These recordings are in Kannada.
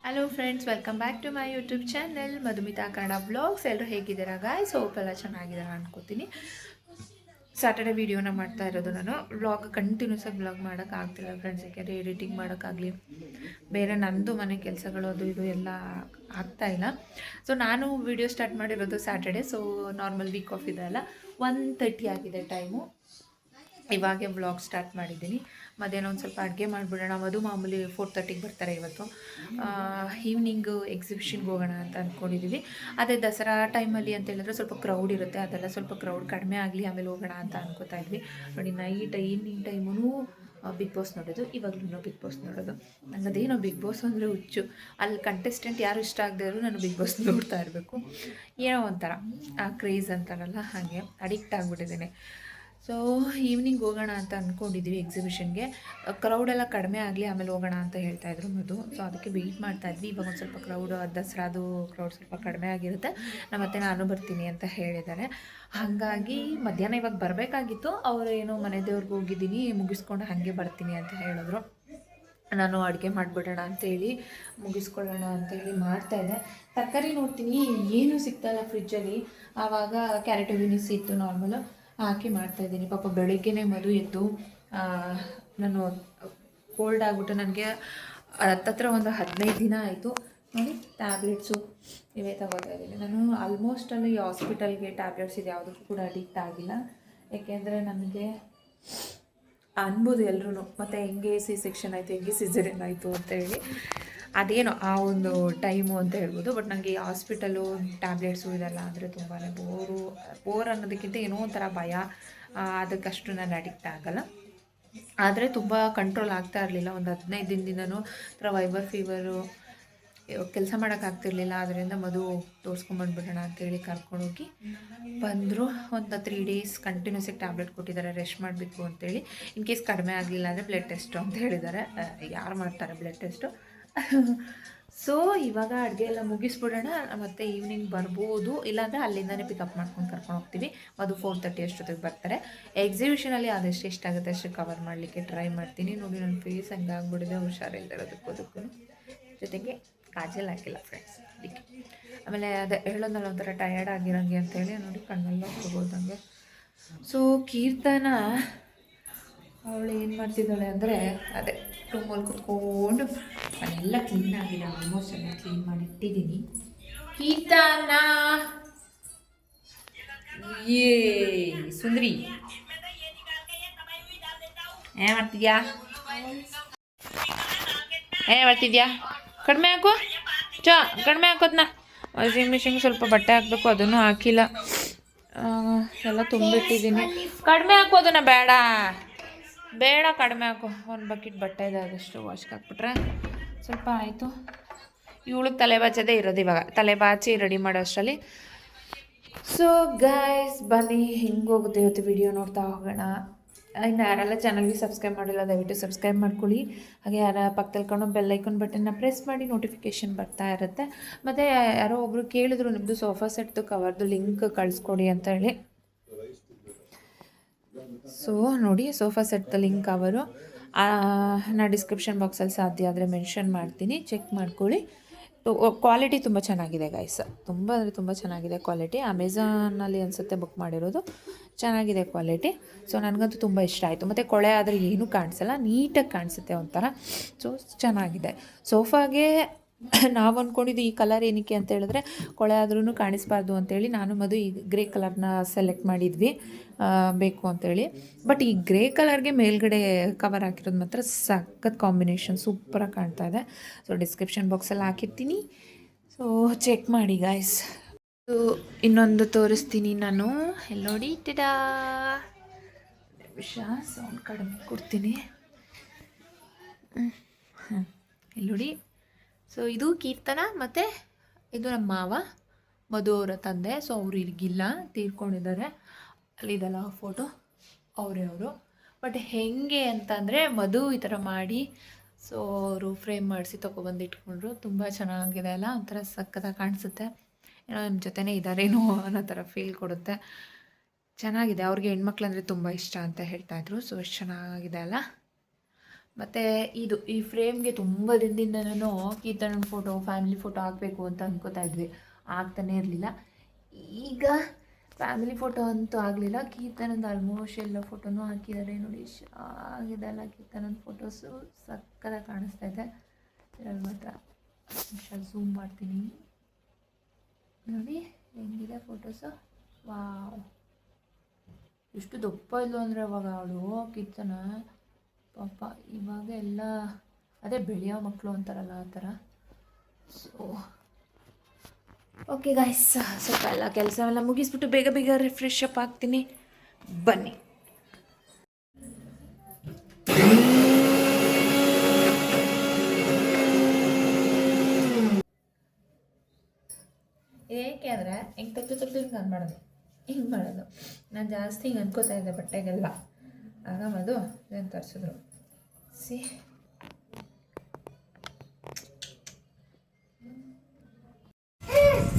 Hello friends, welcome back to my YouTube channel Madhumita Kannada vlogs. ಎಲ್ಲರೂ ಹೇಗಿದ್ದೀರಾ ಗಾಯ್ಸ್? ಹೋಪ್ ಎಲ್ಲ ಚೆನ್ನಾಗಿದ್ದಾರೆ ಅನ್ಕೋತೀನಿ. ಸ್ಯಾಟರ್ಡೇ ವೀಡಿಯೋನ ಮಾಡ್ತಾ ಇರೋದು ನಾನು. ವ್ಲಾಗ್ ಕಂಟಿನ್ಯೂಸ್ ಆಗಿ ವ್ಲಾಗ್ ಮಾಡೋಕ್ಕಾಗ್ತಿಲ್ಲ ಫ್ರೆಂಡ್ಸ್, ಯಾಕೆಂದರೆ ಎಡಿಟಿಂಗ್ ಮಾಡೋಕ್ಕಾಗಲಿ ಬೇರೆ ನಂದು ಮನೆ ಕೆಲಸಗಳು ಅದು ಇದು ಎಲ್ಲ ಆಗ್ತಾಯಿಲ್ಲ. ಸೊ ನಾನು ವೀಡಿಯೋ ಸ್ಟಾರ್ಟ್ ಮಾಡಿರೋದು Saturday. So normal weak of ಇದೆ ಅಲ್ಲ, 1:30 ಆಗಿದೆ ಟೈಮು. ಇವಾಗೆ ವ್ಲಾಗ್ ಸ್ಟಾರ್ಟ್ ಮಾಡಿದ್ದೀನಿ. ಮಧ್ಯಾಹ್ನ ಒಂದು ಸ್ವಲ್ಪ ಅಡುಗೆ ಮಾಡಿಬಿಡೋಣ. ಮಾಮೂಲಿ 4:30ಗೆ ಬರ್ತಾರೆ ಇವತ್ತು. ಈವ್ನಿಂಗು ಎಕ್ಸಿಬಿಷನ್ಗೆ ಹೋಗೋಣ ಅಂತ ಅಂದ್ಕೊಂಡಿದ್ದೀವಿ. ಅದೇ ದಸರಾ ಟೈಮಲ್ಲಿ ಅಂತ ಹೇಳಿದ್ರೆ ಸ್ವಲ್ಪ ಕ್ರೌಡ್ ಇರುತ್ತೆ, ಅದೆಲ್ಲ ಸ್ವಲ್ಪ ಕ್ರೌಡ್ ಕಡಿಮೆ ಆಗಲಿ ಆಮೇಲೆ ಹೋಗೋಣ ಅಂತ ಅನ್ಕೋತಾ ಇದ್ವಿ. ನೋಡಿ, ಈವ್ನಿಂಗ್ ಟೈಮೂ ಬಿಗ್ ಬಾಸ್ ನೋಡೋದು, ಇವಾಗಲೂ ಬಿಗ್ ಬಾಸ್ ನೋಡೋದು. ನಂಗೆ ಅದೇನೋ ಬಿಗ್ ಬಾಸ್ ಅಂದರೆ ಹುಚ್ಚು. ಅಲ್ಲಿ ಕಂಟೆಸ್ಟೆಂಟ್ ಯಾರು ಇಷ್ಟ ಆಗದೆ ಇರೋ ನಾನು ಬಿಗ್ ಬಾಸ್ ನೋಡ್ತಾ ಇರಬೇಕು. ಏನೋ ಒಂಥರ ಆ ಕ್ರೇಜ್ ಅಂತಾರಲ್ಲ, ಹಾಗೆ ಅಡಿಕ್ಟ್ ಆಗಿಬಿಟ್ಟಿದ್ದೇನೆ. ಸೊ ಈವ್ನಿಂಗ್ ಹೋಗೋಣ ಅಂತ ಅಂದ್ಕೊಂಡಿದ್ದೀವಿ ಎಕ್ಸಿಬಿಷನ್ಗೆ. ಕ್ರೌಡೆಲ್ಲ ಕಡಿಮೆ ಆಗಲಿ ಆಮೇಲೆ ಹೋಗೋಣ ಅಂತ ಹೇಳ್ತಾಯಿದ್ರು ಮಧು. ಸೊ ಅದಕ್ಕೆ ವೆಯ್ಟ್ ಮಾಡ್ತಾಯಿದ್ವಿ. ಇವಾಗ ಒಂದು ಸ್ವಲ್ಪ ಕ್ರೌಡ್, ದಸರಾದು ಕ್ರೌಡ್ ಸ್ವಲ್ಪ ಕಡಿಮೆ ಆಗಿರುತ್ತೆ, ಮತ್ತು ನಾನು ಬರ್ತೀನಿ ಅಂತ ಹೇಳಿದ್ದಾರೆ. ಹಾಗಾಗಿ ಮಧ್ಯಾಹ್ನ ಇವಾಗ ಬರಬೇಕಾಗಿತ್ತು. ಅವರು ಏನೋ ಮನೆ ದೇವ್ರಿಗೆ ಹೋಗಿದ್ದೀನಿ, ಮುಗಿಸ್ಕೊಂಡು ಹಾಗೆ ಬರ್ತೀನಿ ಅಂತ ಹೇಳಿದ್ರು. ನಾನು ಅಡುಗೆ ಮಾಡಿಬಿಡೋಣ ಅಂತೇಳಿ ಮುಗಿಸ್ಕೊಳ್ಳೋಣ ಅಂತೇಳಿ ಮಾಡ್ತಾಯಿದ್ದೆ. ತರಕಾರಿ ನೋಡ್ತೀನಿ ಏನೂ ಸಿಗ್ತಾಯಿಲ್ಲ ಫ್ರಿಜ್ಜಲ್ಲಿ. ಆವಾಗ ಕ್ಯಾರೆಟ್ ಬೀನ್ಸ್ ಇತ್ತು ನಾರ್ಮಲು, ಹಾಕಿ ಮಾಡ್ತಾಯಿದ್ದೀನಿ. ಪಾಪ ಬೆಳಿಗ್ಗೆನೇ ಮಧು ಎದ್ದು, ನಾನು ಕೋಲ್ಡ್ ಆಗಿಬಿಟ್ಟು ನನಗೆ ಹತ್ತತ್ರ ಒಂದು 15 ದಿನ ಆಯಿತು ನೋಡಿ. ಟ್ಯಾಬ್ಲೆಟ್ಸು ಇವೇ ತಗೋತಾ ಇದ್ದೀನಿ ನಾನು. ಆಲ್ಮೋಸ್ಟ್ ಅಲ್ಲಿ ಹಾಸ್ಪಿಟಲ್ಗೆ ಟ್ಯಾಬ್ಲೆಟ್ಸ್ ಇದು ಯಾವುದಕ್ಕೂ ಕೂಡ ಅಡಿಕ್ಟ್ ಆಗಿಲ್ಲ. ಏಕೆಂದರೆ ನನಗೆ ಅನ್ಬೋದು ಎಲ್ಲರೂ, ಮತ್ತು ಹೆಂಗೆ ಸೆಕ್ಷನ್ ಆಯಿತು, ಹೆಂಗೆ ಸಿಸೇರಿಯನ್ ಆಯಿತು ಅಂತೇಳಿ, ಅದೇನೋ ಆ ಒಂದು ಟೈಮು ಅಂತ ಹೇಳ್ಬೋದು. ಬಟ್ ನನಗೆ ಈ ಹಾಸ್ಪಿಟಲು ಟ್ಯಾಬ್ಲೆಟ್ಸು ಇದೆಲ್ಲ ಅಂದರೆ ತುಂಬಾ ಬೋರ್ ಅನ್ನೋದಕ್ಕಿಂತ ಏನೋ ಒಂಥರ ಭಯ. ಅದಕ್ಕಷ್ಟು ನಾನು ಅಡಿಕ್ಟ್ ಆಗಲ್ಲ. ಆದರೆ ತುಂಬ ಕಂಟ್ರೋಲ್ ಆಗ್ತಾ ಇರಲಿಲ್ಲ. ಒಂದು 15 ದಿನದಿಂದನೂ ಥರ ವೈಬರ್ ಫೀವರು, ಕೆಲಸ ಮಾಡೋಕ್ಕಾಗ್ತಿರ್ಲಿಲ್ಲ. ಅದರಿಂದ ಮಧು ತೋರಿಸ್ಕೊಂಬಂದ್ಬಿಡೋಣ ಅಂತೇಳಿ ಕರ್ಕೊಂಡೋಗಿ ಬಂದರು. ಒಂದು 3 ಡೇಸ್ ಕಂಟಿನ್ಯೂಸಾಗಿ ಟ್ಯಾಬ್ಲೆಟ್ ಕೊಟ್ಟಿದ್ದಾರೆ, ರೆಸ್ಟ್ ಮಾಡಬೇಕು ಅಂತೇಳಿ. ಇನ್ ಕೇಸ್ ಕಡಿಮೆ ಆಗಲಿಲ್ಲ ಅಂದರೆ ಬ್ಲಡ್ ಟೆಸ್ಟು ಅಂತ ಹೇಳಿದ್ದಾರೆ. ಯಾರು ಮಾಡ್ತಾರೆ ಬ್ಲಡ್ ಟೆಸ್ಟು? ಸೊ ಇವಾಗ ಅಡುಗೆ ಎಲ್ಲ ಮುಗಿಸ್ಬಿಡೋಣ, ಮತ್ತು ಈವ್ನಿಂಗ್ ಬರ್ಬೋದು. ಇಲ್ಲಾಂದರೆ ಅಲ್ಲಿಂದನೇ ಪಿಕಪ್ ಮಾಡ್ಕೊಂಡು ಕರ್ಕೊಂಡು ಹೋಗ್ತೀವಿ. ಅದು 4:30 ಅಷ್ಟೊತ್ತಿಗೆ ಬರ್ತಾರೆ. ಎಕ್ಸಿಬಿಷನಲ್ಲಿ ಆದಷ್ಟು ಎಷ್ಟಾಗುತ್ತೆ ಅಷ್ಟು ಕವರ್ ಮಾಡಲಿಕ್ಕೆ ಟ್ರೈ ಮಾಡ್ತೀನಿ. ನೋಡಿ, ನನ್ನ ಫೇಸ್ ಹಂಗಾಗ್ಬಿಟ್ಟಿದೆ, ಹುಷಾರಿಲ್ಲದಿರೋದಕ್ಕೂ ಜೊತೆಗೆ ಕಾಜಲ್ ಹಾಕಿಲ್ಲ ಫ್ರೆಂಡ್ಸ್, ಅದಕ್ಕೆ. ಆಮೇಲೆ ಅದೇ ಹೇಳೋದಲ್ಲ, ಒಂಥರ ಟಯರ್ಡ್ ಆಗಿರೋಂಗೆ ಅಂತೇಳಿ ನೋಡಿ ಕಣ್ಣೆಲ್ಲ ಹೋಗೋದಂಗೆ. ಸೊ ಕೀರ್ತನ ಅವಳು ಏನು ಮಾಡ್ತಿದ್ದಾಳೆ ಅಂದರೆ, ಅದೇ ರೂಮಲ್ಲಿ ಕುತ್ಕೊಂಡು ಅದೆಲ್ಲ ಕ್ಲೀನ್ ಆಗಿದೆ. ಆಲ್ಮೋಸ್ಟ್ ಎಲ್ಲ ಕ್ಲೀನ್ ಮಾಡಿ ಇಟ್ಟಿದ್ದೀನಿ. ಕೀರ್ತನ ಸುಂದ್ರಿ ಏನ್ ಮಾಡ್ತಿದ್ಯಾ? ಮಾಡ್ತಿದ್ಯಾ? ಕಡಿಮೆ ಹಾಕು, ಕಡಿಮೆ ಹಾಕೋದನ್ನ. ವಾಷಿಂಗ್ ಮಿಷಿನ್ಗೆ ಸ್ವಲ್ಪ ಬಟ್ಟೆ ಹಾಕಬೇಕು, ಅದನ್ನು ಹಾಕಿಲ್ಲ. ಎಲ್ಲ ತುಂಬಿಟ್ಟಿದ್ದೀನಿ. ಕಡಿಮೆ ಹಾಕೋದನ್ನ ಬೇಡ ಕಡಿಮೆ ಹಾಕು. ಒಂದು ಬಕೆಟ್ ಬಟ್ಟೆ ಇದೆ, ಅದಷ್ಟು ವಾಶ್ಗೆ ಹಾಕ್ಬಿಟ್ರೆ ಸ್ವಲ್ಪ ಆಯಿತು. ಇವಳಿಗೆ ತಲೆ ಬಾಚೋದೇ ಇರೋದು ಇವಾಗ. ತಲೆ ಬಾಚಿ ರೆಡಿ ಮಾಡೋ ಅಷ್ಟರಲ್ಲಿ. ಸೊ ಗಾಯ್ಸ್, ಬನ್ನಿ ಹಿಂಗೆ ಹೋಗುತ್ತೆ ಇವತ್ತು ವಿಡಿಯೋ ನೋಡ್ತಾ ಹೋಗೋಣ. ಇನ್ನು ಯಾರೆಲ್ಲ ಚಾನಲ್ಗೆ ಸಬ್ಸ್ಕ್ರೈಬ್ ಮಾಡಿಲ್ಲ ದಯವಿಟ್ಟು ಸಬ್ಸ್ಕ್ರೈಬ್ ಮಾಡ್ಕೊಳ್ಳಿ. ಹಾಗೆ ಯಾರ ಪಕ್ಕದಲ್ಲಿ ಕಾಣೋ ಬೆಲ್ ಐಕಾನ್ ಬಟನ್ನ ಪ್ರೆಸ್ ಮಾಡಿ, ನೋಟಿಫಿಕೇಷನ್ ಬರ್ತಾ ಇರುತ್ತೆ. ಮತ್ತು ಯಾರೋ ಒಬ್ಬರು ಕೇಳಿದ್ರು, ನಿಮ್ಮದು ಸೋಫಾ ಸೆಟ್ದು ಕವರ್ದು ಲಿಂಕ್ ಕಳಿಸ್ಕೊಡಿ ಅಂತ ಹೇಳಿ. ಸೊ ನೋಡಿ, ಸೋಫಾ ಸೆಟ್ದ ಲಿಂಕ್ ಕವರು ನಾನು ಡಿಸ್ಕ್ರಿಪ್ಷನ್ ಬಾಕ್ಸಲ್ಲಿ ಸಾಧ್ಯ ಆದರೆ ಮೆನ್ಷನ್ ಮಾಡ್ತೀನಿ, ಚೆಕ್ ಮಾಡ್ಕೊಳ್ಳಿ. ಕ್ವಾಲಿಟಿ ತುಂಬ ಚೆನ್ನಾಗಿದೆ ಗೈಸ್, ತುಂಬ ಅಂದರೆ ತುಂಬ ಚೆನ್ನಾಗಿದೆ ಕ್ವಾಲಿಟಿ. ಅಮೆಝಾನಲ್ಲಿ ಅನಿಸುತ್ತೆ ಬುಕ್ ಮಾಡಿರೋದು. ಚೆನ್ನಾಗಿದೆ ಕ್ವಾಲಿಟಿ. ಸೊ ನನಗಂತೂ ತುಂಬ ಇಷ್ಟ ಆಯಿತು. ಮತ್ತು ಕೊಳೆ ಆದರೆ ಏನೂ ಕಾಣಿಸಲ್ಲ, ನೀಟಾಗಿ ಕಾಣಿಸುತ್ತೆ ಒಂಥರ. ಸೊ ಚೆನ್ನಾಗಿದೆ. ಸೋಫಾಗೆ ನಾವು ಅಂದ್ಕೊಂಡಿದ್ದು ಈ ಕಲರ್ ಏನಕ್ಕೆ ಅಂತ ಹೇಳಿದ್ರೆ, ಕೊಳೆ ಆದ್ರೂ ಕಾಣಿಸ್ಬಾರ್ದು ಅಂತೇಳಿ ನಾನು ಮಧು ಈ ಗ್ರೇ ಕಲರ್ನ ಸೆಲೆಕ್ಟ್ ಮಾಡಿದ್ವಿ ಬೇಕು ಅಂತೇಳಿ. ಬಟ್ ಈ ಗ್ರೇ ಕಲರ್ಗೆ ಮೇಲ್ಗಡೆ ಕವರ್ ಹಾಕಿರೋದು ಮಾತ್ರ ಸಖತ್ ಕಾಂಬಿನೇಷನ್, ಸೂಪರಾಗಿ ಕಾಣ್ತಾ ಇದೆ. ಸೊ ಡಿಸ್ಕ್ರಿಪ್ಷನ್ ಬಾಕ್ಸಲ್ಲಿ ಹಾಕಿರ್ತೀನಿ, ಸೊ ಚೆಕ್ ಮಾಡಿ ಗಾಯ್ಸ್. ಇನ್ನೊಂದು ತೋರಿಸ್ತೀನಿ ನಾನು. ನೋಡಿ, ಟಿಡಾ, ಸೌಂಡ್ ಕಡಿಮೆ ಕೊಡ್ತೀನಿ. ನೋಡಿ, ಸೊ ಇದು ಕೀರ್ತನ, ಮತ್ತು ಇದು ನಮ್ಮ ಮಾವ ಮಧು ಅವರ ತಂದೆ. ಸೊ ಅವರು ಇಲ್ಲಿಗಿಲ್ಲ, ತೀರ್ಕೊಂಡಿದ್ದಾರೆ. ಅಲ್ಲಿದೆಲ್ಲ ಫೋಟೋ ಅವರು. ಬಟ್ ಹೆಂಗೆ ಅಂತಂದರೆ, ಮಧು ಈ ಥರ ಮಾಡಿ ಸೊ ಅವರು ಫ್ರೇಮ್ ಮಾಡಿಸಿ ತೊಗೊಬಂದು ಇಟ್ಕೊಂಡ್ರು. ತುಂಬ ಚೆನ್ನಾಗಿದೆ ಅಲ್ಲ, ಒಂಥರ ಸಕ್ಕತ್ತಾಗಿ ಕಾಣಿಸುತ್ತೆ. ಏನೋ ನಿಮ್ಮ ಜೊತೆನೇ ಇದ್ದಾರೇನೋ ಅನ್ನೋ ಥರ ಫೀಲ್ ಕೊಡುತ್ತೆ. ಚೆನ್ನಾಗಿದೆ. ಅವ್ರಿಗೆ ಹೆಣ್ಮಕ್ಳು ಅಂದರೆ ತುಂಬ ಇಷ್ಟ ಅಂತ ಹೇಳ್ತಾಯಿದ್ರು. ಸೊ ಎಷ್ಟು ಚೆನ್ನಾಗಿದೆ ಅಲ್ಲ. ಮತ್ತು ಇದು ಈ ಫ್ರೇಮ್ಗೆ ತುಂಬ ದಿನದಿಂದನೂ ಕೀರ್ತನ ಫೋಟೋ ಫ್ಯಾಮಿಲಿ ಫೋಟೋ ಹಾಕಬೇಕು ಅಂತ ಅನ್ಕೋತಾ ಇದ್ವಿ, ಆಗ್ತಾನೇ ಇರಲಿಲ್ಲ. ಈಗ ಫ್ಯಾಮಿಲಿ ಫೋಟೋ ಅಂತೂ ಆಗಲಿಲ್ಲ, ಕೀರ್ತನದ ಆಲ್ಮೋಸ್ಟ್ ಎಲ್ಲ ಫೋಟೋನೂ ಹಾಕಿದ್ದಾರೆ ನೋಡಿ. ಆಗಿದೆಲ್ಲ ಕೀರ್ತನದ ಫೋಟೋಸು ಸಕ್ಕತ್ತಾಗಿ ಕಾಣಿಸ್ತಾ ಇದೆ. ಇದ್ರಲ್ಲಿ ಮಾತ್ರ ಝೂಮ್ ಮಾಡ್ತೀನಿ ನೋಡಿ ಹೆಂಗಿದೆ ಫೋಟೋಸು. ವಾವ್, ಎಷ್ಟು ದಪ್ಪ ಇಲ್ಲು ಅಂದರೆ ಅವಾಗ ಅವಳು ಕೀರ್ತನ ಪಾಪ. ಇವಾಗ ಎಲ್ಲ ಅದೇ ಬೆಳೆಯೋ ಮಕ್ಕಳು ಅಂತಾರಲ್ಲ ಆ ಥರ. ಸೊ ಓಕೆ ಗಾಯ್ಸ್, ಸ್ವಲ್ಪ ಎಲ್ಲ ಕೆಲಸ ಎಲ್ಲ ಮುಗಿಸ್ಬಿಟ್ಟು ಬೇಗ ಬೇಗ ರಿಫ್ರೆಶ್ ಅಪ್ ಆಗ್ತೀನಿ, ಬನ್ನಿ. ಏಕೆ ಅಂದರೆ ಹಿಂಗೆ ತೆಗ್ದು ಹಿಂಗೆ ಮಾಡೋದು ನಾನು ಜಾಸ್ತಿ ಹಿಂಗೆ ಅನ್ಕೋತಾ ಇದ್ದೆ ಬಟ್ಟೆಗೆಲ್ಲ. ಆಗಾಮದು ಇದನ್ನು ತರಿಸಿದ್ರು. ಸಿ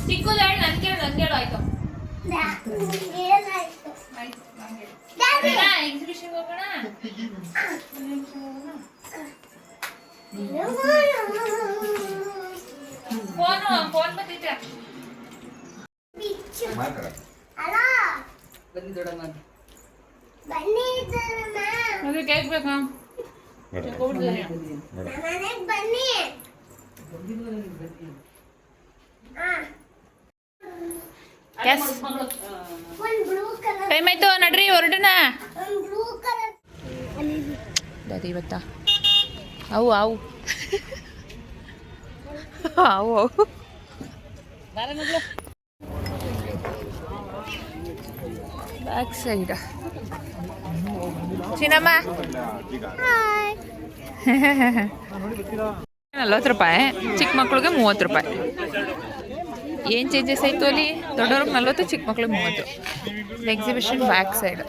ಚಿಕ್ಕದು ಹೇಳಿ ನನಗೆ ಆಯಿತು. ಎಕ್ಸಿಬಿಷನ್ ಹೋಗೋಣ. ಫೋನ್ ಬಂದಿದ್ದೆ. ನನಗೆ ಕೇಕ್ ಬೇಕಾ? ಟೈಮ್ ಆಯ್ತು ನಡ್ರಿ ಹೊರಡೋಣ. ಇವತ್ತ ಅವು ಅವು ಅವು ಬ್ಯಾಕ್ ಸೈಡ್ ಚಿನ್ನಮ್ಮ 40 ರೂಪಾಯಿ, ಚಿಕ್ಕ ಮಕ್ಳಿಗೆ 30 ರೂಪಾಯಿ. ಏನು ಚೇಂಜಸ್ ಆಯಿತು ಅಲ್ಲಿ? ದೊಡ್ಡವ್ರಿಗೆ 40, ಚಿಕ್ಕ ಮಕ್ಳಿಗೆ 30. Exhibition back side.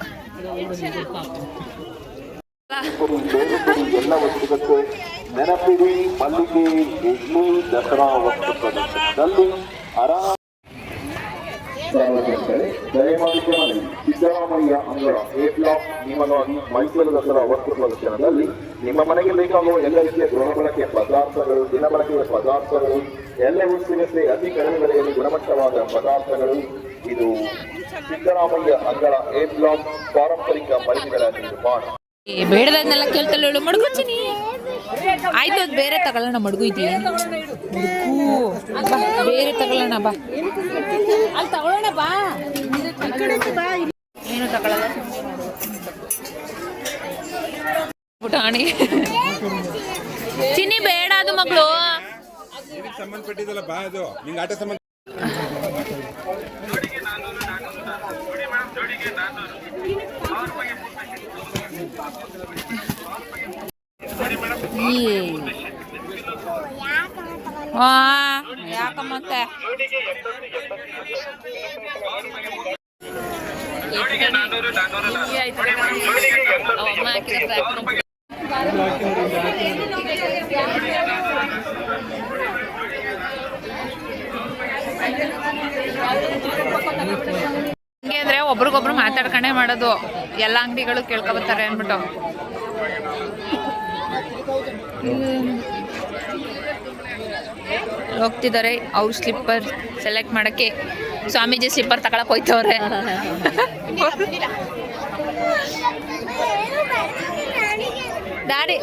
ದಯಮಾಡಿಕೆ ಮನವಿ. ಸಿದ್ದರಾಮಯ್ಯ ಅಂಗಳ ಎ ಬ್ಲಾಕ್ ನಿಯಮವಾಗಿ ಮೈಸೂರು ದಸರಾ ವಸ್ತು ಪ್ರದರ್ಶನದಲ್ಲಿ ನಿಮ್ಮ ಮನೆಗೆ ಬೇಕಾಗುವ ಎಲ್ಲ ರೀತಿಯ ಗೃಹ ಬಳಕೆಯ ಪದಾರ್ಥಗಳು, ದಿನಬಳಕೆಯ ಪದಾರ್ಥಗಳು ಎಲ್ಲವೂ ಸಿಗುತ್ತೆ ಅತಿ ಕಡಿಮೆ ಬೆಲೆಯಲ್ಲಿ ಗುಣಮಟ್ಟವಾದ ಪದಾರ್ಥಗಳು. ಇದು ಸಿದ್ದರಾಮಯ್ಯ ಅಂಗಳ ಎ ಬ್ಲಾಕ್ ಪಾರಂಪರಿಕ ಮಳಿಗೆಗಳ ನಿರ್ಮಾಣ. ಬೇಡದನ್ನೆಲ್ಲ ಕೇಳ್ತಲ್ಲ ಹೇಳು ಮಡ್ಕೊತೀನಿ. ಆಯ್ತು, ಅದು ಬೇರೆ ತಗೊಳ್ಳೋಣ. ಮಡ್ಗು ಇದೆಯಾ? ಬೇರೆ ತಗೊಳ್ಳೋಣ ಬಾ. ಅಲ್ಲಿ ತಗೊಳ್ಳೋಣ ಬಾ. ಏನು ತಗೊಳ್ಳಲ್ಲ ಪುಟಾಣಿ. ಚಿನ್ನಿ ಬೇಡ, ಅದು ಮಗಳು ಸಂಬಂಧಪಟ್ಟಿದ್ದಲ್ಲ ಬಾ. ಅದು ನಿಂಗೆ ಆಟ ಸಂಬಂಧ. ಯಾಕಮ್ಮತ್ತೆ ಹಂಗೆ ಅಂದ್ರೆ ಒಬ್ರಿಗೊಬ್ರು ಮಾತಾಡ್ಕೊಂಡೇ ಮಾಡೋದು. ಎಲ್ಲ ಅಂಗಡಿಗಳು ಕೇಳ್ಕೊಬರ್ತಾರೆ ಅಂದ್ಬಿಟ್ಟು. ಹೋಗ್ತಿದ್ದಾರೆ ಅವ್ರು ಸ್ಲಿಪ್ಪರ್ ಸೆಲೆಕ್ಟ್ ಮಾಡೋಕ್ಕೆ. ಸ್ವಾಮೀಜಿ ಸ್ಲಿಪ್ಪರ್ ತಗೊಳಕ್ ಹೋಯ್ತವ್ರೆ. ದಾಡಿ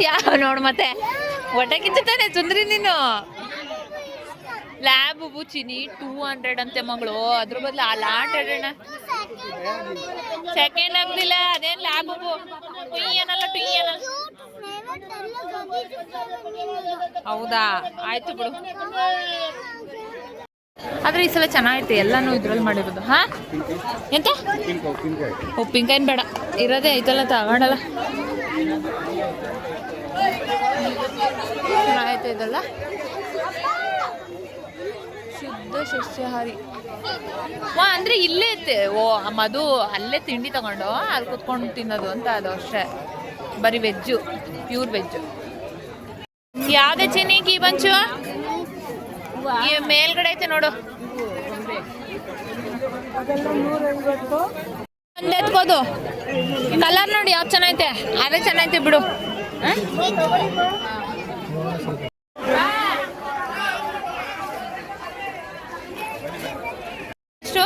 ಯಾವ ನೋಡು ಮತ್ತೆ ಹೊಟ್ಟೆ ಕಿಚ್ಚುತ್ತಾನೆ ಸುಂದ್ರಿ ನೀನು. ಲ್ಯಾಬ್ ಬುಚಿನಿ 200 ಅಂತೆ ಮಗಳು. ಅದ್ರ ಬದಲು ಆ ಲಾಟ್ ಹೇಳೋಣ. ಸೆಕೆಂಡ್ ಆಗ್ಲಿಲ್ಲ, ಅದೇನು ಲ್ಯಾಬ್ ಟುಯ್ಯನಲ್ಲ ಟುಯ್ಯನಲ್ಲ. ಹೌದಾ, ಆಯ್ತು ಬಿಡು. ಆದ್ರೆ ಈ ಸಲ ಚೆನ್ನಾಗೈತೆ, ಎಲ್ಲಾನು ಇದ್ರಲ್ಲಿ ಮಾಡಿರೋದು. ಹಾ ಎಂತ ಉಪ್ಪಿನಕಾಯಿನ ಬೇಡ, ಇರೋದೇ ಐತಲ್ಲ ತಗೊಂಡಲ್ಲ. ಚೆನ್ನಾಗೈತೆ ಇದೆಲ್ಲ. ಶುದ್ಧ ಸಸ್ಯಾಹಾರಿ. ಅಂದ್ರೆ ಇಲ್ಲೇ ಐತೆ. ಓ ಮಧು ಅಲ್ಲೇ ತಿಂಡಿ ತಗೊಂಡು ಅಲ್ಲಿ ಕುತ್ಕೊಂಡು ತಿನ್ನೋದು ಅಂತ ಅದು ಅಷ್ಟೇ. ಬರೀ ವೆಜ್ಜು, ಪ್ಯೂರ್ ವೆಜ್ಜು. ಯಾವ್ದೇ ಚಿನ್ನಿ ಕೀ ಬಂಚು ಮೇಲ್ಗಡೆ ಐತೆ ನೋಡು. ಒಂದ್ ಎತ್ಕೋದು. ಕಲರ್ ನೋಡಿ ಯಾವ್ದು ಚೆನ್ನಾಗೈತೆ, ಅದೇ ಚೆನ್ನಾಗೈತೆ ಬಿಡು. ಎಷ್ಟು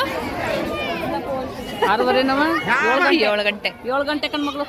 6:30 ನಮ್ಮ 7 ಗಂಟೆ 7 ಗಂಟೆ ಕಣ್ಮಗಳು.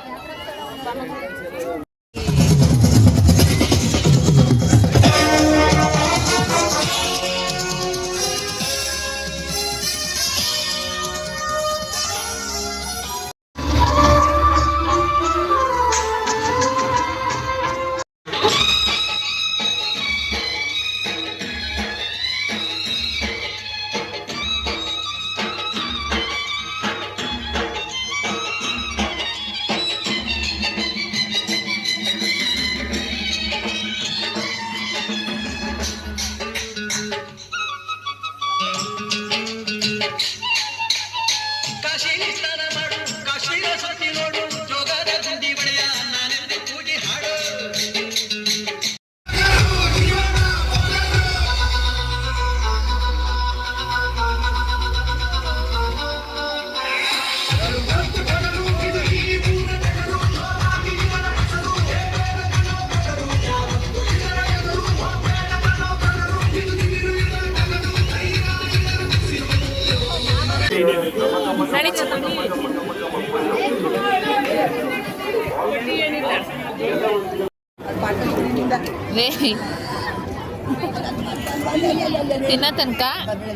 ತಿನ್ನೋ ತನಕ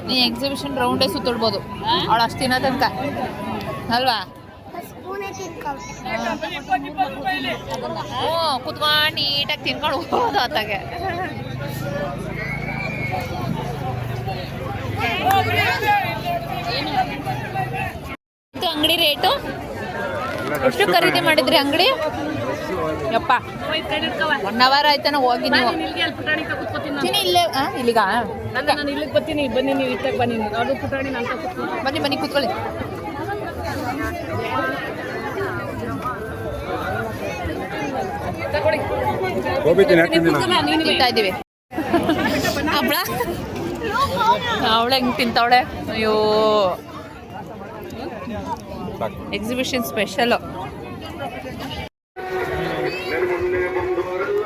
ನೀ ಎಕ್ಸಿಬಿಷನ್ ರೌಂಡೇ ಸುತ್ತಿಡ್ಬೋದು ಅವಳು ಅಷ್ಟು ತಿನ್ನೋ ತನಕ ಅಲ್ವಾ? ಹ್ಞೂ ಕುತ್ಕೊಂಡು ನೀಟಾಗಿ ತಿನ್ಕೊಂಡು ಹೋಗೋದು ಆತಾಗೆ. ಅಂಗಡಿ ರೇಟು ಎಷ್ಟು ಖರೀದಿ ಮಾಡಿದ್ರಿ ಅಂಗಡಿ? ಯಪ್ಪ 1 ಅವರ್ ಆಯ್ತಾನ ಹೋಗಿ ನೀವು ಇಲ್ಲೇ ಇಲ್ಲಿಗ ನಾನು ಇಲ್ಲಿಗೆ ಬರ್ತೀನಿ. ಬನ್ನಿ, ನೀವು ಇತ್ತಾಗ ಬನ್ನಿ. ಅದು ಪುಟಾಣಿ ಅಂತ ಬನ್ನಿ ಬನ್ನಿ ಕೂತ್ಕೊಳ್ಳಿ. ತಿಂತಾ ಇದ್ದೀವಿ. ಅವಳ ಹೆಂಗ್ ತಿಂತಾವಳೆ? ಅಯ್ಯೋ, ಎಕ್ಸಿಬಿಷನ್ ಸ್ಪೆಷಲು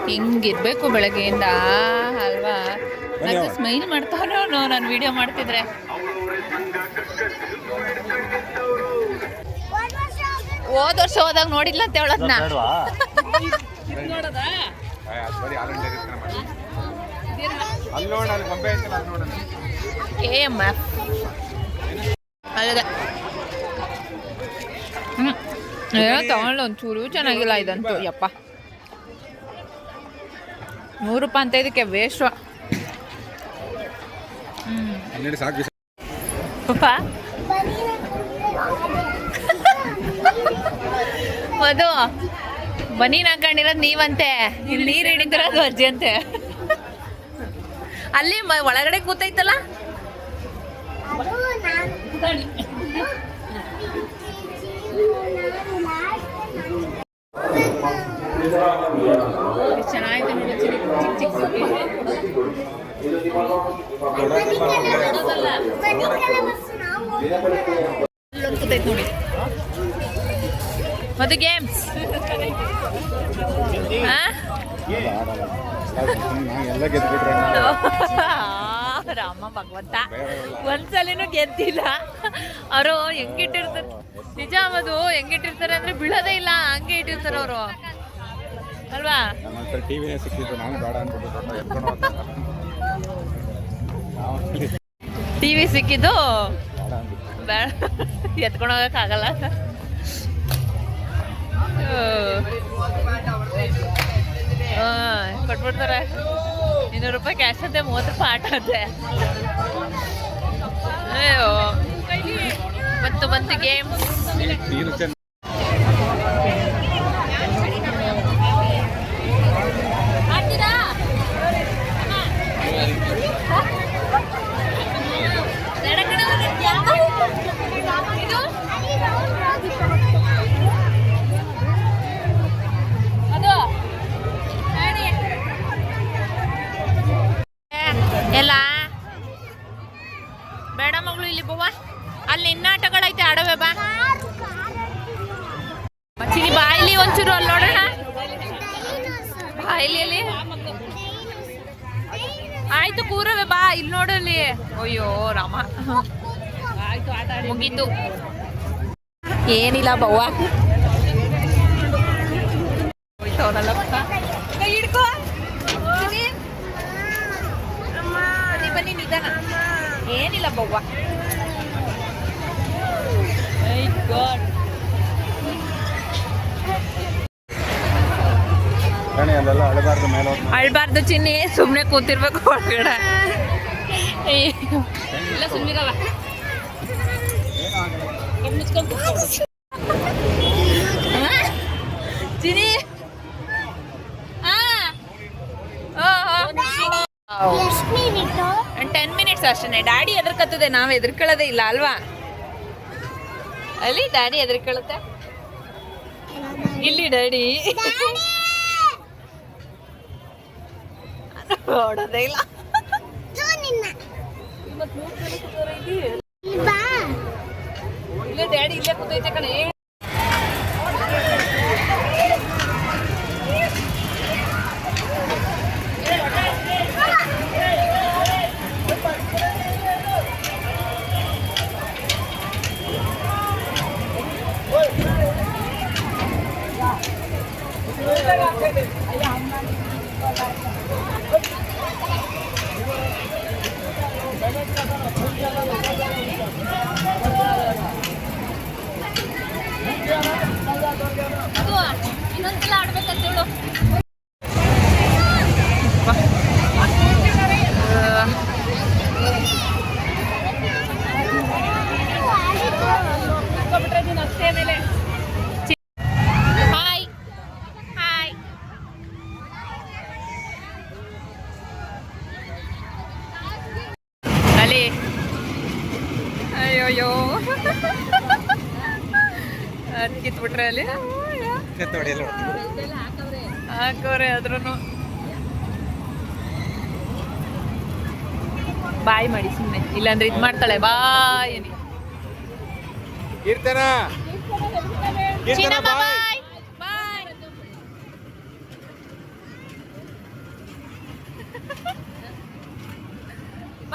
ಹಿಂಗಿರ್ಬೇಕು ಬೆಳಗ್ಗೆಯಿಂದ ಅಲ್ವಾ? ನಂಗೆ ಸ್ಮೈಲ್ ಮಾಡ್ತಾವನೋ ನಾನು ವಿಡಿಯೋ ಮಾಡ್ತಿದ್ರೆ. ಹೋದ ವರ್ಷ ಹೋದಾಗ ನೋಡಿಲ್ಲ ಅಂತ ಹೇಳೋದ್ನ. KMF ಅಲ್ಲದೆ ತಗೊಂಡು ಒಂಚೂರು ಚೆನ್ನಾಗಿಲ್ಲ ಇದಂತೂ. ಯಪ್ಪ 100 ರೂಪಾಯಿ ಅಂತ ಇದಕ್ಕೆ ವೇಸ್ಟ್. ಮಧು ಬನೀನ್ ಹಾಕೊಂಡಿರೋದು ನೀವಂತೆ, ಇಲ್ಲಿ ನೀರು ಹಿಡಿದಿರೋದು ಅಜ್ಜಿ ಅಂತೆ. ಅಲ್ಲಿ ಒಳಗಡೆ ಕೂತೈತಲ್ಲ ಚೆನ್ನಾಗಿದೆ ನೋಡಿ. ಚಿಕ್ಕ ಕೂತೈತೆ ನೋಡಿ. ಮತ್ತೆ ಗೇಮ್ಸ್ ರಾಮ ಭಗವಂತ ಒಂದ್ಸಲಿನೂ ಗೆದ್ದಿಲ್ಲ. ಅವರು ಹೆಂಗಿಟ್ಟಿರ್ತಾರೆ ನಿಜ, ಅದು ಹೆಂಗಿಟ್ಟಿರ್ತಾರೆ ಅಂದ್ರೆ ಬೀಳೋದೇ ಇಲ್ಲ, ಹಂಗೆ ಇಟ್ಟಿರ್ತಾರೆ ಅವರು ಅಲ್ವಾ? ಟಿವಿ ಸಿಕ್ಕಿದ್ದು ಬೇಡ, ಎತ್ಕೊಂಡು ಹೋಗಕ್ಕಾಗಲ್ಲ. ಕೊಟ್ಬಿಡ್ತಾರೆ 200 ರೂಪಾಯಿ ಕ್ಯಾಶ್ ಅಂತೆ, 30 ರೂಪಾಯಿ ಆಟ ಅಂತೆ. ಅಯ್ಯೋ, ಬಂತು ಗೇಮ್ಸ್. ಎಲ್ಲ ಬೇಡ ಮಗಳು, ಇಲ್ಲಿ ಬವ್ವ, ಅಲ್ಲಿ ಇನ್ನ ಆಟಗಳೈತೆ, ಆಡವೆ ಬಾ. ಚಿನಿ ಬಾ ಇಲ್ಲಿ ಒಂಚೂರು, ಅಲ್ಲಿ ನೋಡೋಣ. ಆಯ್ತು ಕೂರವೆ ಬಾ ಇಲ್ಲಿ ನೋಡಲ್ಲಿ. ಅಯ್ಯೋ ರಾಮ, ಆಯ್ತು ಆಟ ಆಡಿ ಮುಗೀತು. ಏನಿಲ್ಲ ಬವ್ವ, ಹೋಯ್ತವರಲ್ಲಪ್ಪ. ಕೈ ಹಿಡ್ಕೋ. ಬನ್ನಿ ಬನ್ನಿ ನಿಧಾನ. ಏನಿಲ್ಲ ಬವ್ವ. ಗಾಡ್ ಅಲ್ಲೆಲ್ಲ ಅಳಬಾರ್ದು ಮೇಲೆ ಹೋದ್ ಅಳ್ಬಾರ್ದು ಚಿನ್ನಿ, ಸುಮ್ಮನೆ ಕೂತಿರ್ಬೇಕು ಒಳಗಡೆ. ಇಲ್ಲ ಸುಮ್ಮನಿರವ ಮುಚ್ಕೊಂಡು ಕೂತ್ಕೊಳ್ಳು. ಚಿನ್ನಿ 10 ಮಿನಿಟ್ಸ್ ಅಷ್ಟೇ. ಡ್ಯಾಡಿ ಎದ್ರಕತ್ತದೆ, ನಾವು ಎದ್ರಕೊಳ್ಳೋದೇ ಇಲ್ಲ ಅಲ್ವಾ? ಅಲ್ಲಿ ಡ್ಯಾಡಿ ಎದ್ರಕೊಳ್ಳುತ್ತೆ, ಇಲ್ಲಿ ಡ್ಯಾಡಿ ನೋಡೋದೇ ಇಲ್ಲ. ಇಲ್ಲೇ ಡ್ಯಾಡಿ ಇಲ್ಲೇ ಕೂತೈತೆ ಕಣೆ. ಇನ್ನೊಂದ್ಸಲ ಆಡ್ಬೇಕಂತ ಹೇಳು. Hi hi. ಅಲ್ಲಿ ಅಯ್ಯೋಯ್ಯೋ ಅದು ಕಿತ್ಬಿಟ್ರೆ ಅಲ್ಲಿ ಹಾಕೋರೆ ಆದ್ರೂ ಬಾಯ್ ಮಾಡಿ ಸುಮ್ಮನೆ, ಇಲ್ಲಾಂದ್ರೆ ಇದು ಮಾಡ್ತಾಳೆ ಬಾಯ್ ಏನಿ. ಕೀರ್ತನ ಚಿನ್ನಮ್ಮ ಬಾಯ್ ಬಾಯ್.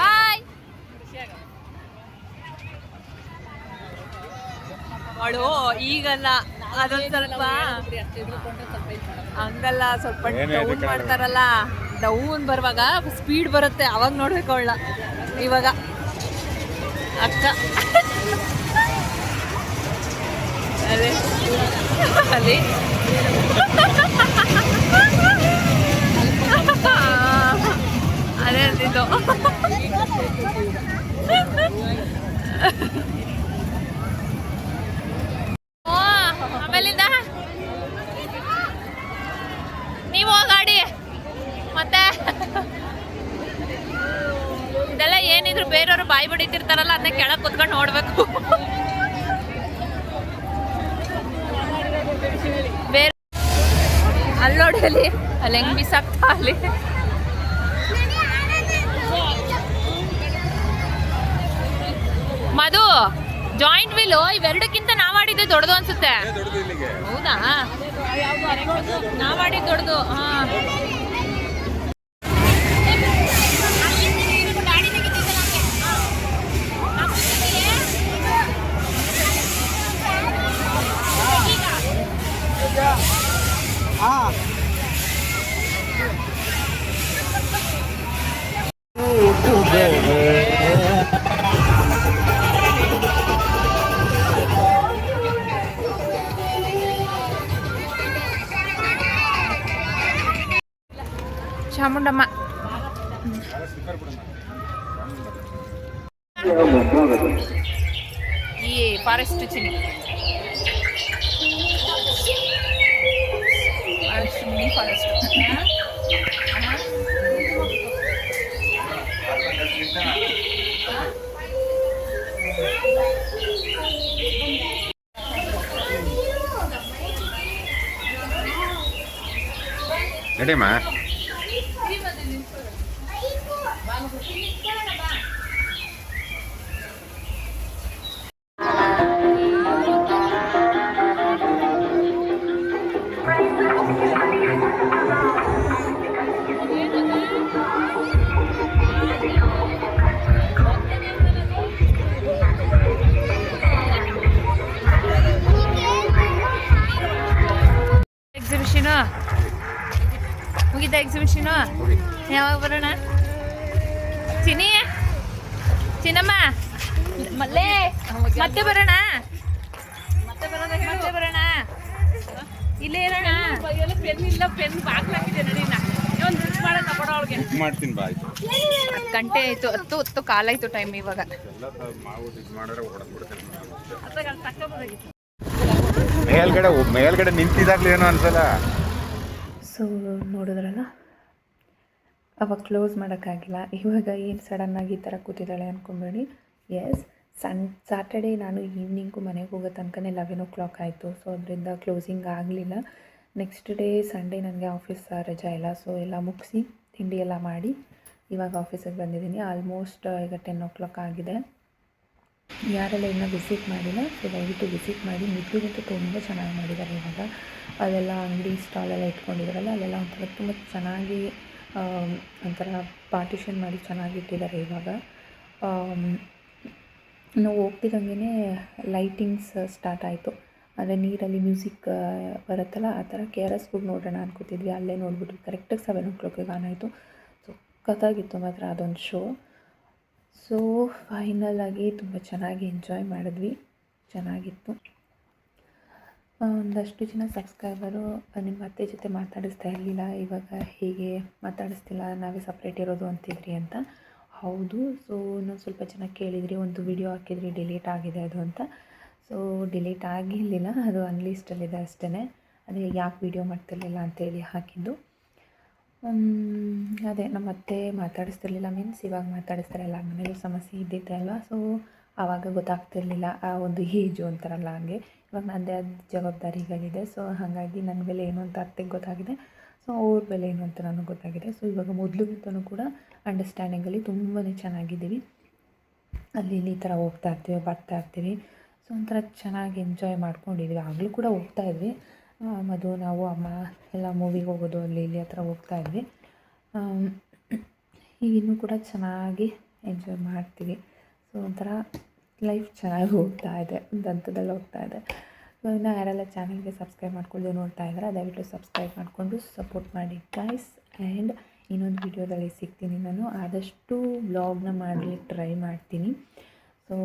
ಬಾಯ್. ಅವಳು ಈಗಲ್ಲ, ಅದೊಂದು ಸ್ವಲ್ಪ ಹಂಗಲ್ಲ, ಸ್ವಲ್ಪ ಡೌನ್ ಮಾಡ್ತಾರಲ್ಲ, ಡೌನ್ ಬರುವಾಗ ಸ್ಪೀಡ್ ಬರುತ್ತೆ, ಅವಾಗ ನೋಡ್ಬೇಕು ಅವಳ. ಇವಾಗ ಅಕ್ಕ ಅದೇ ಅಲ್ಲಿ ಅದೇ ಅಂತಿದ್ದು. ಆಮೇಲಿಂದ ನೀವು ಗಾಡಿ ಮತ್ತೆ ಇದೆಲ್ಲ ಏನಿದ್ರು ಬೇರೆಯವರು ಬಾಯಿ ಬಡಿತಿರ್ತಾರಲ್ಲ, ಅದನ್ನ ಕೆಳಗೆ ಕುತ್ಕೊಂಡು ನೋಡ್ಬೇಕು. ಬೇರೆ ಅಲ್ಲಿ ನೋಡಿ, ಅಲ್ಲಿ ಹೆಂಗ್ ಬಿಸಾಕ್ತಾ ಅಲ್ಲಿ. ಮಧು, ಜಾಯಿಂಟ್ ವೀಲು ಇವೆರಡಕ್ಕಿಂತ ನಾವಾಡಿದ್ದೆ ದೊಡ್ಡದು ಅನ್ಸುತ್ತೆ. ದೊಡ್ಡದು ಇಲ್ಲಿಗೆ. ಹೌದಾ? ನಾವಾಡಿದ್ದು ದೊಡ್ಡದು. ಹಾ, ಚಾಮುಂಡಮ್ಮ. ಈ ಫಾರೆಸ್ಟ್ ಚಿನಿ, ಮಿನಿ ಫಾರೆಸ್ಟ್. ನಡಿಯಮ್ಮ. ಮುಗಿದ ಎಕ್ಸಿಬಿಷನು ಯಾವಾಗ ಬರೋಣ ಚಿನಿ ಚಿನ್ನಮ್ಮ ಮಲ್ಲೇ ಮತ್ತೆ ಬರೋಣ ಮತ್ತೆ ಬರೋಣ ಇಲ್ಲೇ ಇರೋಣ ಎಲ್ಲ ಪೆನ್ ಇಲ್ಲ ಪೆನ್ ಬಾಗ್ಲಾಕಿದೆ ನಡಿ ಒಂದು ಬುಕ್ ಮಾಡೋಣ ಕೊಡೋ ಅವಳಿಗೆ ಬುಕ್ ಮಾಡ್ತೀನಿ ಬಾ ಆಯ್ತು 10 ಗಂಟೆ ಆಯಿತು 10 ಕಾಲಾಯಿತು ಟೈಮ್ ಇವಾಗ ಎಲ್ಲ ಮಾಡ್ಬಿಟ್ಟು ಇದು ಮಾಡಿದ್ರೆ ಓಡಾಡ್ಬಿಡ್ತೀನಿ ಅದ್ರಾಗ ಅಲ್ಲಿ ತಕ್ಕೊಬೋದಾಗಿತ್ತು ಮೇಲ್ಗಡೆ ನಿಂತಿದ್ದಾಗ್ಲೂ ಏನೋ ಅನ್ಸಲ್ಲ. ಸೊ ನೋಡಿದ್ರಲ್ಲ ಅವಾಗ ಕ್ಲೋಸ್ ಮಾಡೋಕ್ಕಾಗಿಲ್ಲ. ಇವಾಗ ಏನು ಸಡನ್ನಾಗಿ ಈ ಥರ ಕೂತಿದ್ದಾಳೆ ಅಂದ್ಕೊಂಬೇಡಿ. ಎಸ್ ಸ್ಯಾಟರ್ಡೇ ನಾನು ಈವ್ನಿಂಗು ಮನೆಗೆ ಹೋಗೋ ತನಕನೇ 11 ಆಯಿತು. ಸೊ ಅದರಿಂದ ಕ್ಲೋಸಿಂಗ್ ಆಗಲಿಲ್ಲ. ನೆಕ್ಸ್ಟ್ ಡೇ ಸಂಡೇ ನನಗೆ ಆಫೀಸ್ ರಜಾ ಇಲ್ಲ. ಸೊ ಎಲ್ಲ ಮುಗಿಸಿ ತಿಂಡಿ ಎಲ್ಲ ಮಾಡಿ ಇವಾಗ ಆಫೀಸಿಗೆ ಬಂದಿದ್ದೀನಿ. ಆಲ್ಮೋಸ್ಟ್ ಈಗ 10 ಆಗಿದೆ. ಯಾರೆಲ್ಲ ಇನ್ನೂ ವಿಸಿಟ್ ಮಾಡಿಲ್ಲ ಸೊ ದಯವಿಟ್ಟು ವಿಸಿಟ್ ಮಾಡಿ. ಮುದ್ದುಗಂತೂ ತುಂಬ ಚೆನ್ನಾಗಿ ಮಾಡಿದ್ದಾರೆ. ಇವಾಗ ಅಲ್ಲೆಲ್ಲ ಅಂಗಡಿ ಸ್ಟಾಲೆಲ್ಲ ಇಟ್ಕೊಂಡಿದ್ದಾರಲ್ಲ ಅಲ್ಲೆಲ್ಲ ಒಂಥರ ತುಂಬ ಚೆನ್ನಾಗಿ ಒಂಥರ ಪಾರ್ಟಿಷನ್ ಮಾಡಿ ಚೆನ್ನಾಗಿ ಇಟ್ಟಿದ್ದಾರೆ. ಇವಾಗ ನಾವು ಹೋಗ್ತಿದ್ದಂಗೆ ಲೈಟಿಂಗ್ಸ್ ಸ್ಟಾರ್ಟ್ ಆಯಿತು. ಅಂದರೆ ನೀರಲ್ಲಿ ಮ್ಯೂಸಿಕ್ ಬರುತ್ತಲ್ಲ ಆ ಥರ KRS ಹೋಗಿ ನೋಡೋಣ ಅನ್ಕೋತಿದ್ವಿ. ಅಲ್ಲೇ ನೋಡಿಬಿಟ್ಟು ಕರೆಕ್ಟಾಗಿ 7 ಆನ್ ಆಯಿತು. ಸೊ ಸಖತ್ತಾಗಿತ್ತು ಮಾತ್ರ ಅದೊಂದು ಶೋ. ಸೊ ಫೈನಲ್ ಆಗಿ ತುಂಬ ಚೆನ್ನಾಗಿ ಎಂಜಾಯ್ ಮಾಡಿದ್ವಿ. ಚೆನ್ನಾಗಿತ್ತು. ಒಂದಷ್ಟು ಜನ ಸಬ್ಸ್ಕ್ರೈಬರು ನಿಮ್ಮ ಅತ್ತೆ ಜೊತೆ ಮಾತಾಡಿಸ್ತಾ ಇರಲಿಲ್ಲ, ಇವಾಗ ಹೀಗೆ ಮಾತಾಡಿಸ್ತಿಲ್ಲ, ನಾವೇ ಸಪ್ರೇಟ್ ಇರೋದು ಅಂತಿದ್ರಿ ಅಂತ. ಹೌದು. ಸೊ ಇನ್ನೊಂದು ಸ್ವಲ್ಪ ಜನ ಕೇಳಿದ್ರಿ, ಒಂದು ವಿಡಿಯೋ ಹಾಕಿದ್ರಿ ಡಿಲೀಟ್ ಆಗಿದೆ ಅದು ಅಂತ. ಸೊ ಡಿಲೀಟ್ ಆಗಿರಲಿಲ್ಲ, ಅದು ಅನ್ಲಿಸ್ಟಲ್ಲಿದೆ ಅಷ್ಟೇ. ಅದೇ ಯಾಕೆ ವಿಡಿಯೋ ಮಾಡ್ತಿರ್ಲಿಲ್ಲ ಅಂತೇಳಿ ಹಾಕಿದ್ದು. ಅದೇ ನಮ್ಮ ಅತ್ತೆ ಮಾತಾಡಿಸ್ತಿರ್ಲಿಲ್ಲ ಮೀನ್ಸ್ ಇವಾಗ ಮಾತಾಡಿಸ್ತಾರೆ. ಎಲ್ಲ ಮನೇಲೂ ಸಮಸ್ಯೆ ಇದ್ದಿದ್ದೆ ಅಲ್ವಾ. ಸೊ ಆವಾಗ ಗೊತ್ತಾಗ್ತಿರ್ಲಿಲ್ಲ, ಆ ಒಂದು ಏಜು ಅಂತಾರಲ್ಲ ಹಂಗೆ. ಇವಾಗ ನನ್ನದೇ ಆದ ಜವಾಬ್ದಾರಿಗಳಿದೆ. ಸೊ ಹಾಗಾಗಿ ನನ್ನ ಬೆಲೆ ಏನು ಅಂತ ಅತ್ತೆಗೆ ಗೊತ್ತಾಗಿದೆ. ಸೊ ಅವ್ರ ಬೆಲೆ ಏನು ಅಂತ ನನಗೆ ಗೊತ್ತಾಗಿದೆ. ಸೊ ಇವಾಗ ಮೊದಲಿಗಿಂತಲೂ ಕೂಡ ಅಂಡರ್ಸ್ಟ್ಯಾಂಡಿಂಗಲ್ಲಿ ತುಂಬಾ ಚೆನ್ನಾಗಿದ್ದೀವಿ. ಅಲ್ಲಿ ಇಲ್ಲಿ ಈ ಥರ ಹೋಗ್ತಾ ಇರ್ತೀವಿ, ಬರ್ತಾ ಇರ್ತೀವಿ. ಸೊ ಒಂಥರ ಚೆನ್ನಾಗಿ ಎಂಜಾಯ್ ಮಾಡ್ಕೊಂಡಿದ್ವಿ. ಆಗಲೂ ಕೂಡ ಹೋಗ್ತಾಯಿದ್ವಿ. ಮಧು, ನಾವು, ಅಮ್ಮ ಎಲ್ಲ ಮೂವಿಗೆ ಹೋಗೋದು ಅಲ್ಲಿ ಇಲ್ಲಿ ಆ ಥರ ಹೋಗ್ತಾಯಿದ್ವಿ. ಈಗ ಇನ್ನೂ ಕೂಡ ಚೆನ್ನಾಗಿ ಎಂಜಾಯ್ ಮಾಡ್ತೀವಿ. ಸೊ ಒಂಥರ ಲೈಫ್ ಚೆನ್ನಾಗಿ ಹೋಗ್ತಾ ಇದೆ, ಒಂದು ಹಂತದಲ್ಲಿ ಹೋಗ್ತಾ ಇದೆ. ಸೊ ಇನ್ನು ಯಾರೆಲ್ಲ ಚಾನಲ್ಗೆ ಸಬ್ಸ್ಕ್ರೈಬ್ ಮಾಡ್ಕೊಂಡು ನೋಡ್ತಾ ಇದ್ದಾರೆ ದಯವಿಟ್ಟು ಸಬ್ಸ್ಕ್ರೈಬ್ ಮಾಡಿಕೊಂಡು ಸಪೋರ್ಟ್ ಮಾಡಿ ಗೈಸ್. ಆ್ಯಂಡ್ ಇನ್ನೊಂದು ವಿಡಿಯೋದಲ್ಲಿ ಸಿಗ್ತೀನಿ. ನಾನು ಆದಷ್ಟು ವ್ಲಾಗ್ನ ಮಾಡಲಿಕ್ಕೆ ಟ್ರೈ ಮಾಡ್ತೀನಿ. ಸೊ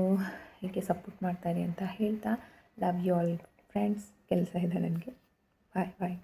ಹೀಗೆ ಸಪೋರ್ಟ್ ಮಾಡ್ತಾರೆ ಅಂತ ಹೇಳ್ತಾ ಲವ್ ಯು ಆಲ್ ಫ್ರೆಂಡ್ಸ್. ಕೆಲಸ ಇದೆ ನನಗೆ. ಬಾಯ್ ಬಾಯ್.